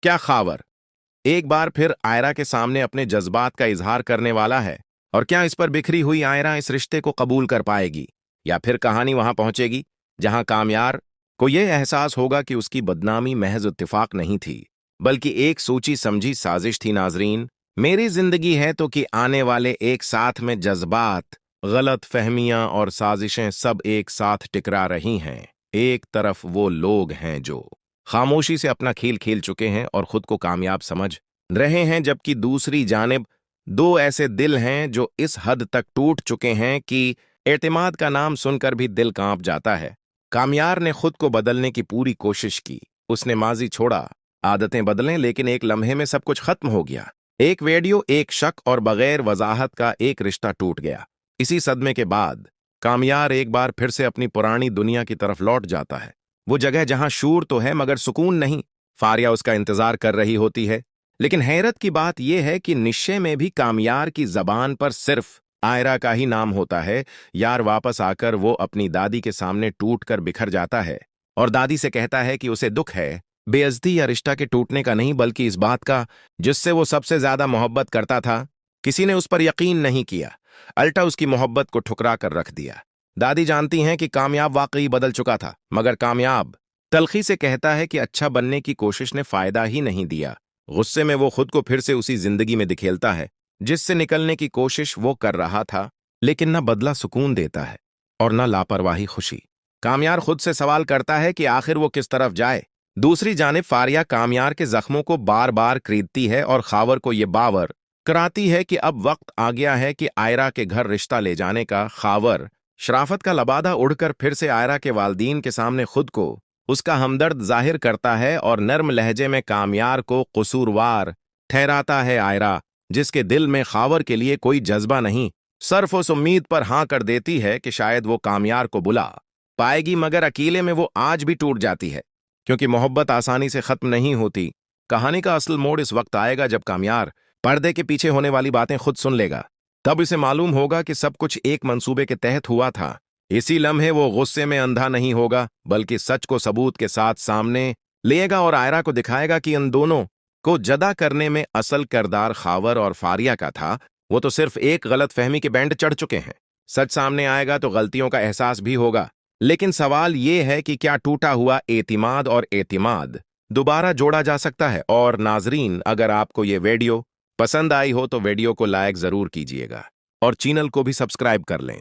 क्या खावर एक बार फिर आयरा के सामने अपने जज्बात का इजहार करने वाला है? और क्या इस पर बिखरी हुई आयरा इस रिश्ते को कबूल कर पाएगी, या फिर कहानी वहां पहुंचेगी जहां कामयार को यह एहसास होगा कि उसकी बदनामी महज इत्तेफाक नहीं थी, बल्कि एक सोची समझी साजिश थी। नाजरीन, मेरी जिंदगी है तो कि आने वाले एक साथ में जज्बात, गलत फहमियां और साजिशें सब एक साथ टकरा रही हैं। एक तरफ वो लोग हैं जो खामोशी से अपना खेल खेल चुके हैं और खुद को कामयाब समझ रहे हैं, जबकि दूसरी जानिब दो ऐसे दिल हैं जो इस हद तक टूट चुके हैं कि एतमाद का नाम सुनकर भी दिल कांप जाता है। कामयार ने खुद को बदलने की पूरी कोशिश की। उसने माजी छोड़ा, आदतें बदलें, लेकिन एक लम्हे में सब कुछ खत्म हो गया। एक वीडियो, एक शक और बगैर वजाहत का एक रिश्ता टूट गया। इसी सदमे के बाद कामयार एक बार फिर से अपनी पुरानी दुनिया की तरफ लौट जाता है। वो जगह जहां शूर तो है मगर सुकून नहीं। फारिया उसका इंतजार कर रही होती है, लेकिन हैरत की बात यह है कि निश्चय में भी कामयार की जबान पर सिर्फ आयरा का ही नाम होता है। यार वापस आकर वो अपनी दादी के सामने टूट कर बिखर जाता है और दादी से कहता है कि उसे दुख है, बेइज्जती या रिश्ता के टूटने का नहीं, बल्कि इस बात का जिससे वो सबसे ज्यादा मोहब्बत करता था। किसी ने उस पर यकीन नहीं किया, अल्टा उसकी मोहब्बत को ठुकरा कर रख दिया। दादी जानती हैं कि कामयाब वाकई बदल चुका था, मगर कामयाब तलखी से कहता है कि अच्छा बनने की कोशिश ने फायदा ही नहीं दिया। गुस्से में वो खुद को फिर से उसी जिंदगी में दिखेलता है जिससे निकलने की कोशिश वो कर रहा था, लेकिन न बदला सुकून देता है और न लापरवाही खुशी। कामयार खुद से सवाल करता है कि आखिर वो किस तरफ जाए। दूसरी जानिब फारिया कामयार के जख्मों को बार बार खरीदती है और खावर को ये बावर कराती है कि अब वक्त आ गया है कि आयरा के घर रिश्ता ले जाने का। खावर शराफत का लबादा उड़कर फिर से आयरा के वालदीन के सामने खुद को उसका हमदर्द जाहिर करता है और नर्म लहजे में कामयार को कसूरवार ठहराता है। आयरा, जिसके दिल में खावर के लिए कोई जज्बा नहीं, सिर्फ उस उम्मीद पर हां कर देती है कि शायद वो कामयार को बुला पाएगी, मगर अकेले में वो आज भी टूट जाती है, क्योंकि मोहब्बत आसानी से खत्म नहीं होती। कहानी का असल मोड़ इस वक्त आएगा जब कामयार पर्दे के पीछे होने वाली बातें खुद सुन लेगा। तब इसे मालूम होगा कि सब कुछ एक मंसूबे के तहत हुआ था। इसी लम्हे वो गुस्से में अंधा नहीं होगा, बल्कि सच को सबूत के साथ सामने लेगा और आयरा को दिखाएगा कि इन दोनों को जदा करने में असल किरदार खावर और फारिया का था। वो तो सिर्फ एक गलत फहमी के बैंड चढ़ चुके हैं। सच सामने आएगा तो गलतियों का एहसास भी होगा, लेकिन सवाल ये है कि क्या टूटा हुआ एतिमाद और एतिमाद दोबारा जोड़ा जा सकता है? और नाजरीन, अगर आपको ये वीडियो पसंद आई हो तो वीडियो को लाइक जरूर कीजिएगा और चैनल को भी सब्सक्राइब कर लें।